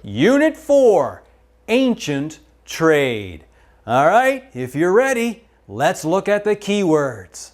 Unit 4, Ancient Trade. All right, if you're ready, let's look at the keywords.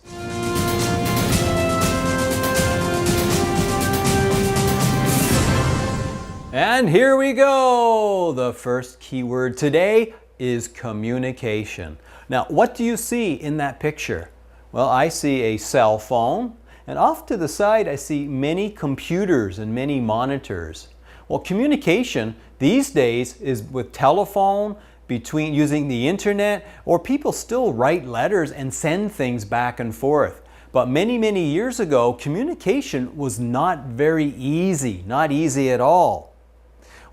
And here we go. The first keyword today is communication. Now, what do you see in that picture? Well, I see a cell phone, and off to the side I see many computers and many monitors. Well, communication these days is with telephone, between using the internet, or people still write letters and send things back and forth. But many, many years ago, communication was not very easy, not easy at all.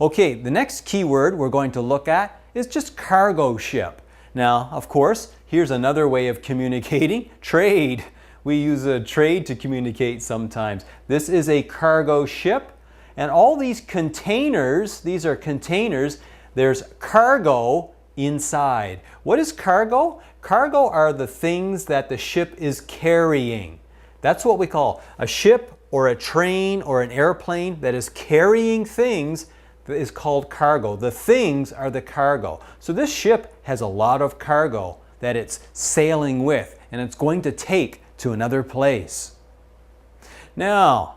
Okay, the next keyword we're going to look at is just cargo ship. Now, of course, here's another way of communicating, trade. We use a trade to communicate sometimes. This is a cargo ship, and all these containers, these are containers, there's cargo inside. What is cargo? Cargo are the things that the ship is carrying. That's what we call a ship or a train or an airplane that is carrying things is called cargo. The things are the cargo. So this ship has a lot of cargo that it's sailing with, and it's going to take to another place. Now,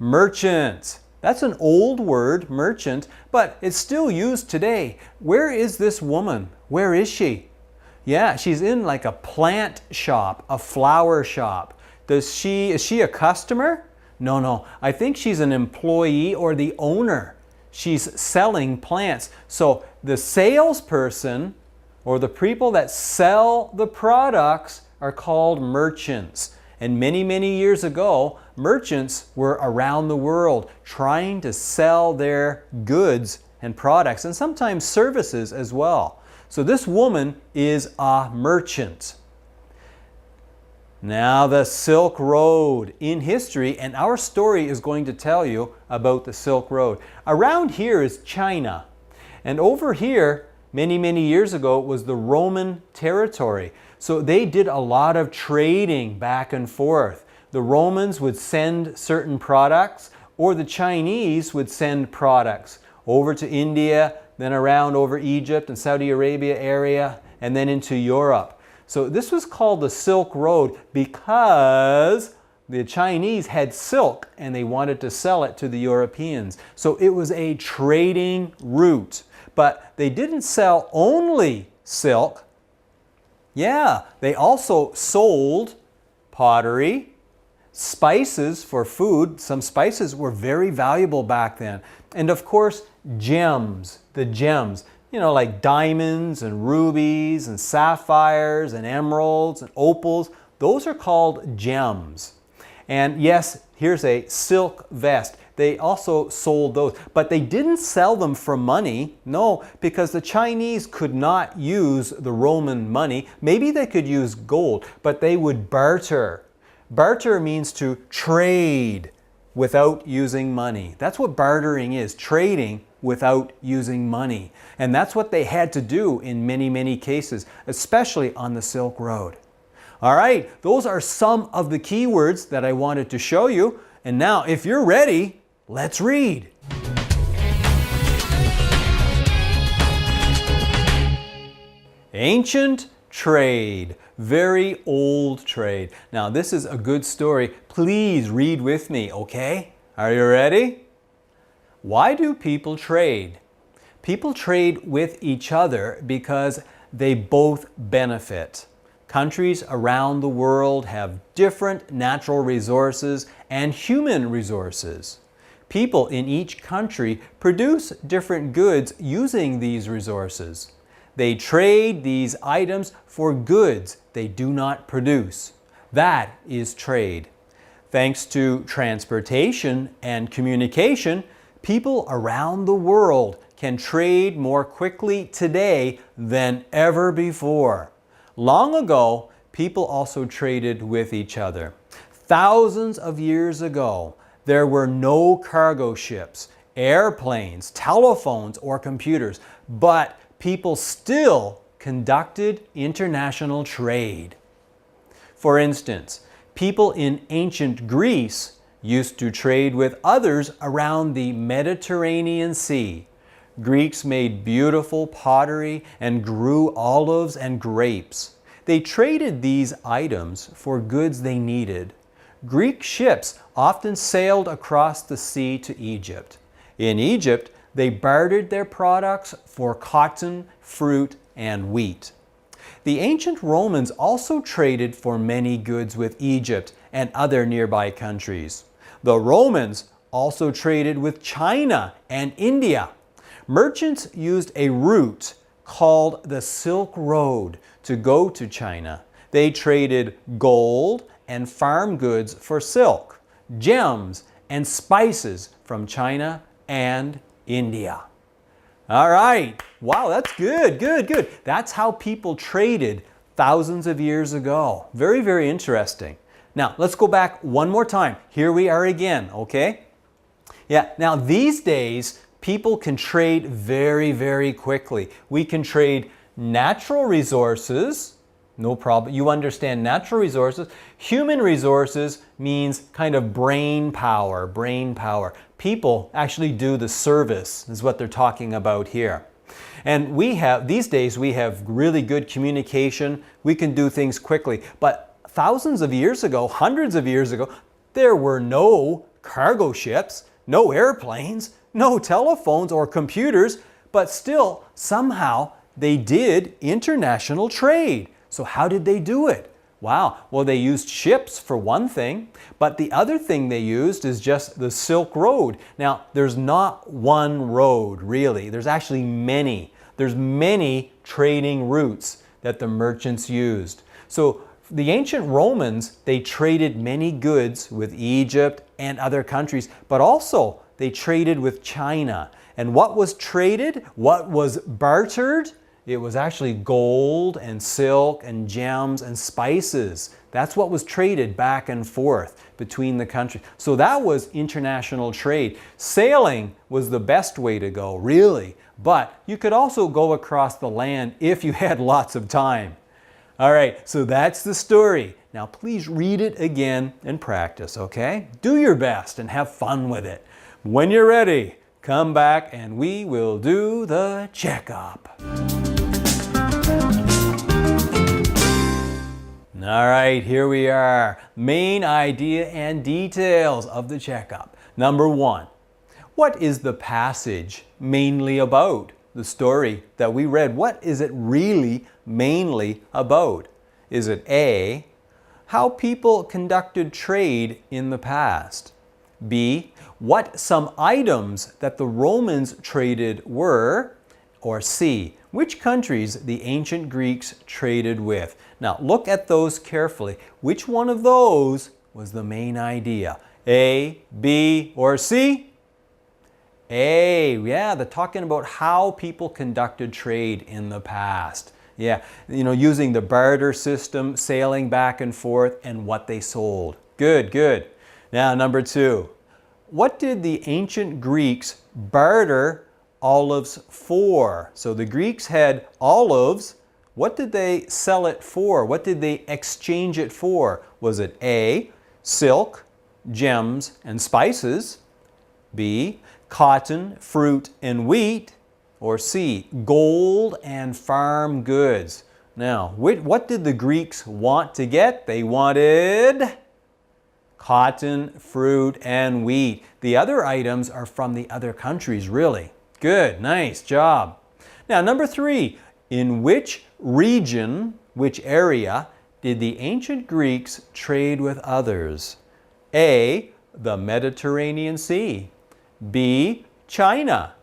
merchant. That's an old word, merchant, but it's still used today. Where is this woman? Where is she? Yeah, she's in like a plant shop, a flower shop. Is she a customer? No. I think she's an employee or the owner. She's selling plants. So the salesperson or the people that sell the products are called merchants. And many, many years ago, merchants were around the world trying to sell their goods and products and sometimes services as well. So this woman is a merchant. Now the Silk Road in history, and our story is going to tell you about the Silk Road. Around here is China, and over here many, many years ago was the Roman territory. So they did a lot of trading back and forth. The Romans would send certain products, or the Chinese would send products over to India, then around over Egypt and Saudi Arabia area, and then into Europe. So this was called the Silk Road because the Chinese had silk and they wanted to sell it to the Europeans. So it was a trading route. But they didn't sell only silk. Yeah, they also sold pottery, spices for food. Some spices were very valuable back then. And of course, gems, the gems. You know, like diamonds and rubies and sapphires and emeralds and opals. Those are called gems. And yes, here's a silk vest. They also sold those, but they didn't sell them for money. No, because the Chinese could not use the Roman money. Maybe they could use gold, but they would barter. Barter means to trade without using money. That's what bartering is, trading without using money. And that's what they had to do in many, many cases, especially on the Silk Road. All right, those are some of the keywords that I wanted to show you. And now, if you're ready, let's read. Ancient trade, very old trade. Now, this is a good story. Please read with me, okay? Are you ready? Why do people trade? People trade with each other because they both benefit. Countries around the world have different natural resources and human resources. People in each country produce different goods using these resources. They trade these items for goods they do not produce. That is trade. Thanks to transportation and communication, people around the world can trade more quickly today than ever before. Long ago, people also traded with each other. Thousands of years ago, there were no cargo ships, airplanes, telephones, or computers, but people still conducted international trade. For instance, people in ancient Greece used to trade with others around the Mediterranean Sea. Greeks made beautiful pottery and grew olives and grapes. They traded these items for goods they needed. Greek ships often sailed across the sea to Egypt. In Egypt, they bartered their products for cotton, fruit, and wheat. The ancient Romans also traded for many goods with Egypt and other nearby countries. The Romans also traded with China and India. Merchants used a route called the Silk Road to go to China. They traded gold and farm goods for silk, gems, and spices from China and India. All right. Wow, that's good, good, good. That's how people traded thousands of years ago. Very, very interesting. Now, let's go back one more time. Here we are again, okay? Yeah, now these days, people can trade very, very quickly. We can trade natural resources, no problem. You understand natural resources. Human resources means kind of brain power, brain power. People actually do the service, is what they're talking about here. And these days, we have really good communication. We can do things quickly. But thousands of years ago, hundreds of years ago, there were no cargo ships, no airplanes, no telephones or computers, but still, somehow, they did international trade. So how did they do it? Wow, well, they used ships for one thing, but the other thing they used is just the Silk Road. Now, there's not one road, really. There's actually many. There's many trading routes that the merchants used. So the ancient Romans, they traded many goods with Egypt and other countries, but also they traded with China. And what was traded? What was bartered? It was actually gold and silk and gems and spices. That's what was traded back and forth between the countries. So that was international trade. Sailing was the best way to go, really. But you could also go across the land if you had lots of time. All right, so that's the story. Now please read it again and practice, okay? Do your best and have fun with it. When you're ready, come back and we will do the checkup. All right, here we are. Main idea and details of the checkup. Number one, what is the passage mainly about? The story that we read, what is it really mainly about? Is it A, how people conducted trade in the past? B, what some items that the Romans traded were? Or C, which countries the ancient Greeks traded with? Now look at those carefully. Which one of those was the main idea? A, B, or C? A, yeah, they're talking about how people conducted trade in the past. Yeah, using the barter system, sailing back and forth, and what they sold. Good, good. Now, number two, what did the ancient Greeks barter olives for? So the Greeks had olives. What did they sell it for? What did they exchange it for? Was it A, silk, gems, and spices? B, cotton, fruit, and wheat? Or C, gold and farm goods? Now, what did the Greeks want to get? They wanted cotton, fruit, and wheat. The other items are from the other countries, really. Good, nice job. Now, number three, in which region, which area, did the ancient Greeks trade with others? A, the Mediterranean Sea. B, China.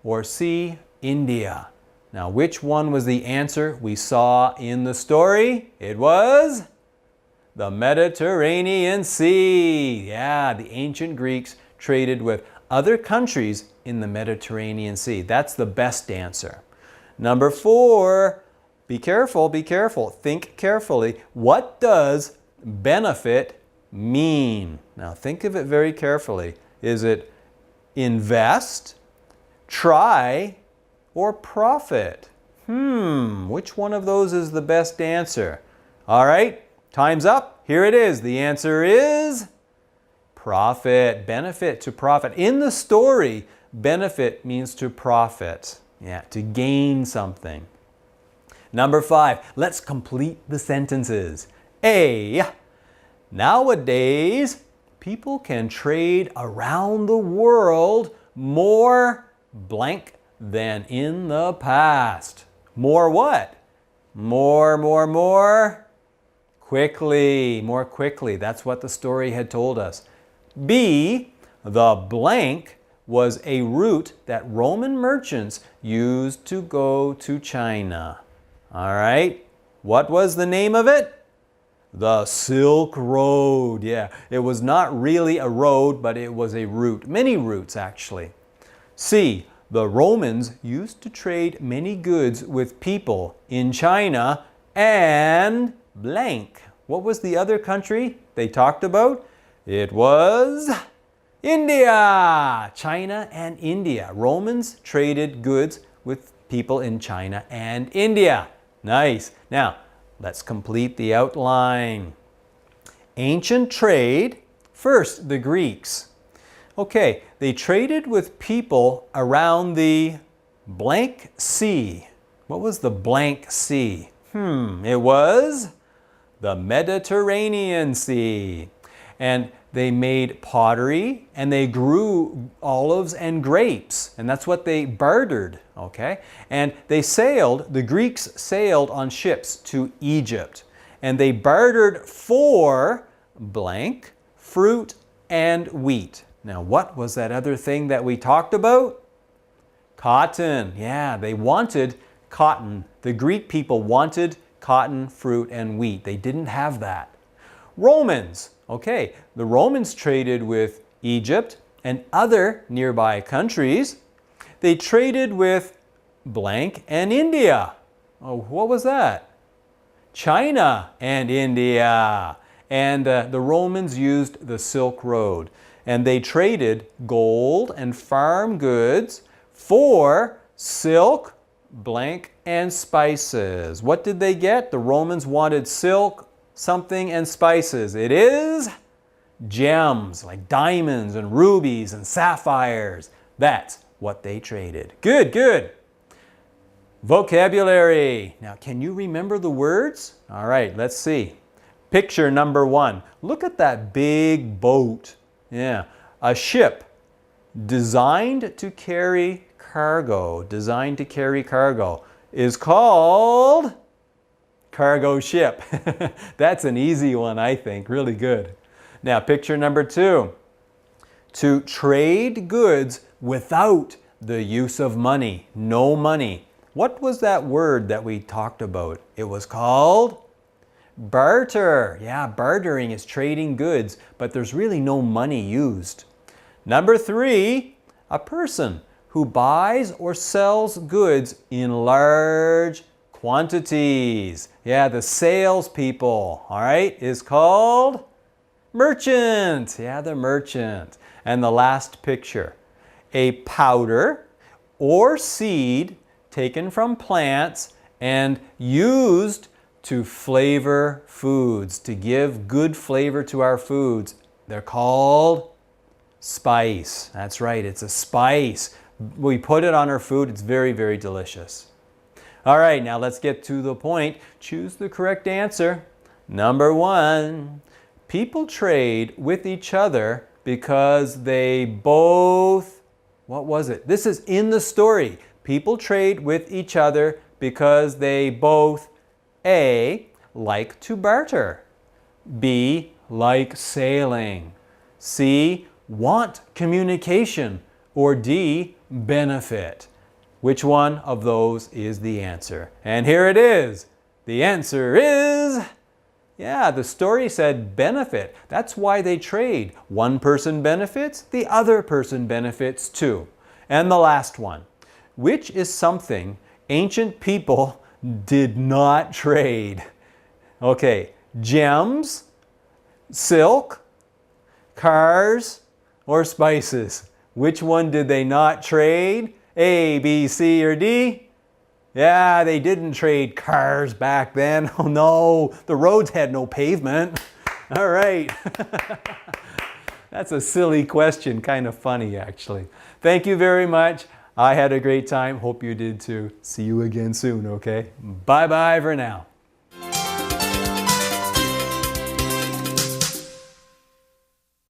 Or C, India. Now, which one was the answer we saw in the story? It was the Mediterranean Sea. Yeah, the ancient Greeks traded with other countries in the Mediterranean Sea. That's the best answer. Number four, be careful, be careful. Think carefully. What does benefit mean? Now, think of it very carefully. Is it invest, try, or profit? Which one of those is the best answer? All right, time's up. Here it is. The answer is profit, benefit to profit. In the story, benefit means to profit. Yeah, to gain something. Number 5, let's complete the sentences. A, nowadays, people can trade around the world more blank than in the past. More what? More quickly. More quickly. That's what the story had told us. B, the blank was a route that Roman merchants used to go to China. All right. What was the name of it? The Silk Road. Yeah, it was not really a road, but it was a route. Many routes, actually. C, the Romans used to trade many goods with people in China and blank. What was the other country they talked about? It was India. China and India. Romans traded goods with people in China and India. Nice. Now, let's complete the outline. Ancient trade. First, the Greeks. Okay, they traded with people around the blank sea. What was the blank sea? It was the Mediterranean Sea. And they made pottery and they grew olives and grapes. And that's what they bartered, okay? And they sailed, the Greeks sailed on ships to Egypt. And they bartered for blank, fruit, and wheat. Now, what was that other thing that we talked about? Cotton. Yeah, they wanted cotton. The Greek people wanted cotton, fruit, and wheat. They didn't have that. Romans. Okay, the Romans traded with Egypt and other nearby countries. They traded with blank and India. Oh, what was that? China and India. And the Romans used the Silk Road. And they traded gold and farm goods for silk, blank, and spices. What did they get? The Romans wanted silk, something, and spices. It is gems, like diamonds and rubies and sapphires. That's what they traded. Good, good. Vocabulary. Now, can you remember the words? All right, let's see. Picture number 1. Look at that big boat. Yeah, a ship designed to carry cargo. Designed to carry cargo is called cargo ship. That's an easy one, I think. Really good. Now, picture number 2. To trade goods without the use of money. No money. What was that word that we talked about? It was called barter. Yeah, bartering is trading goods, but there's really no money used. Number 3, a person who buys or sells goods in large quantities. Yeah, the salespeople, all right, is called merchant. Yeah, the merchant. And the last picture, a powder or seed taken from plants and used to flavor foods, to give good flavor to our foods. They're called spice. That's right, it's a spice. We put it on our food, it's very, very delicious. All right, now let's get to the point. Choose the correct answer. Number 1, people trade with each other because they both, what was it? This is in the story. People trade with each other because they both A, like to barter. B, like sailing. C, want communication. Or D, benefit. Which one of those is the answer? And here it is. The answer is, yeah, the story said benefit. That's why they trade. One person benefits, the other person benefits too. And the last one, which is something ancient people did not trade? Okay, gems, silk, cars, or spices? Which one did they not trade? A, B, C, or D? Yeah, they didn't trade cars back then. Oh no, the roads had no pavement. All right. That's a silly question, kind of funny actually. Thank you very much. I had a great time. Hope you did too. See you again soon, okay? Bye-bye for now.